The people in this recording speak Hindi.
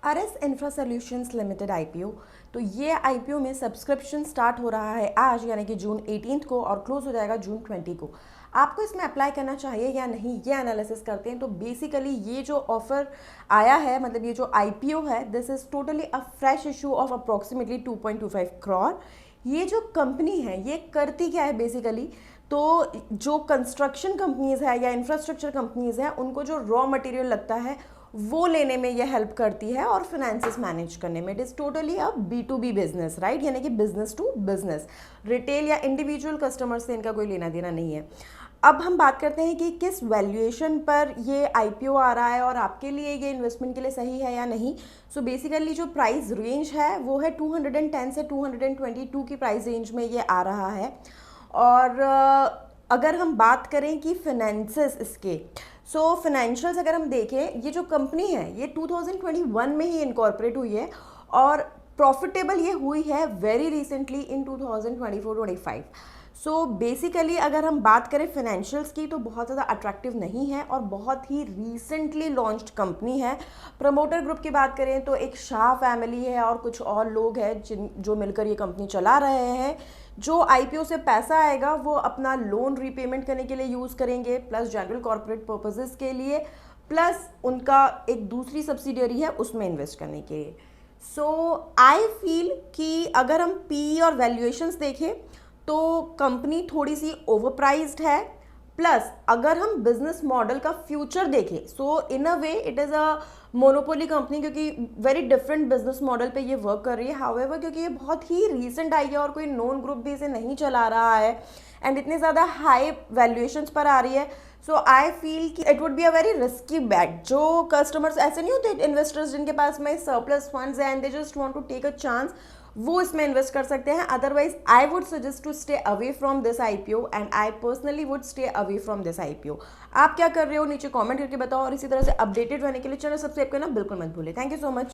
RS infra solutions limited IPO. तो ये आईपीओ में सब्सक्रिप्शन स्टार्ट हो रहा है आज यानी कि जून 18 को और क्लोज हो जाएगा जून 20 को। आपको इसमें अप्लाई करना चाहिए या नहीं, ये एनालिसिस करते हैं। तो बेसिकली ये जो ऑफर आया है, मतलब ये जो आईपीओ है, this is totally a fresh issue of approximately 2.25 crore. ये जो कंपनी है ये करती क्या है बेसिकली, तो जो कंस्ट्रक्शन कंपनीज है या इंफ्रास्ट्रक्चर कंपनीज है उनको जो रॉ मटेरियल लगता है वो लेने में ये हेल्प करती है और फाइनेंसेस मैनेज करने में। It is totally a B2B business, right, यानी कि बिजनेस टू बिजनेस। रिटेल या इंडिविजुअल कस्टमर से इनका कोई लेना देना नहीं है। अब हम बात करते हैं कि किस वैल्यूएशन पर ये आईपीओ आ रहा है और आपके लिए ये इन्वेस्टमेंट के लिए सही है या नहीं। सो बेसिकली जो प्राइस रेंज है वो है 210 से 222 की प्राइस रेंज में ये आ रहा है। और अगर हम बात करें कि फाइनेंसेस इसके, सो फाइनेंशियल्स अगर हम देखें, ये जो कंपनी है ये 2021 में ही इनकॉर्पोरेट हुई है और प्रॉफिटेबल ये हुई है very recently in 2024-25। So basically अगर हम बात करें फाइनेंशियल्स की तो बहुत ज़्यादा अट्रैक्टिव नहीं है और बहुत ही रिसेंटली लॉन्च्ड कंपनी है। प्रमोटर ग्रुप की बात करें तो एक शाह फैमिली है और कुछ और लोग हैं जो मिलकर ये कंपनी चला रहे हैं। जो आईपीओ से पैसा आएगा वो अपना लोन रीपेमेंट करने के लिए यूज़ करेंगे, प्लस जनरल कॉर्पोरेट पर्पसेस के लिए, प्लस उनका एक दूसरी सब्सिडियरी है उसमें इन्वेस्ट करने के लिए। सो आई फील कि अगर हम पी और वैल्यूएशंस देखें तो कंपनी थोड़ी सी ओवरप्राइज्ड है। प्लस अगर हम बिजनेस मॉडल का फ्यूचर देखें, so in a way it is a monopoly company, क्योंकि वेरी डिफरेंट बिजनेस मॉडल पे ये वर्क कर रही है। हाउएवर क्योंकि ये बहुत ही रीसेंट आई है और कोई नोन ग्रुप भी इसे नहीं चला रहा है एंड इतने ज़्यादा हाई वैल्यूएशंस पर आ रही है, सो आई फील कि it would be a very risky bet. जो कस्टमर्स ऐसे नहीं होते इन्वेस्टर्स जिनके पास में सरप्लस फंड्स है and they just want to take a chance, वो इसमें इन्वेस्ट कर सकते हैं। Otherwise I would suggest to stay away from this IPO and I personally would stay away from this IPO. आप क्या कर रहे हो नीचे कमेंट करके बताओ और इसी तरह से अपडेटेड रहने के लिए चैनल सब्सक्राइब करना बिल्कुल मत भूलें। Thank you so much.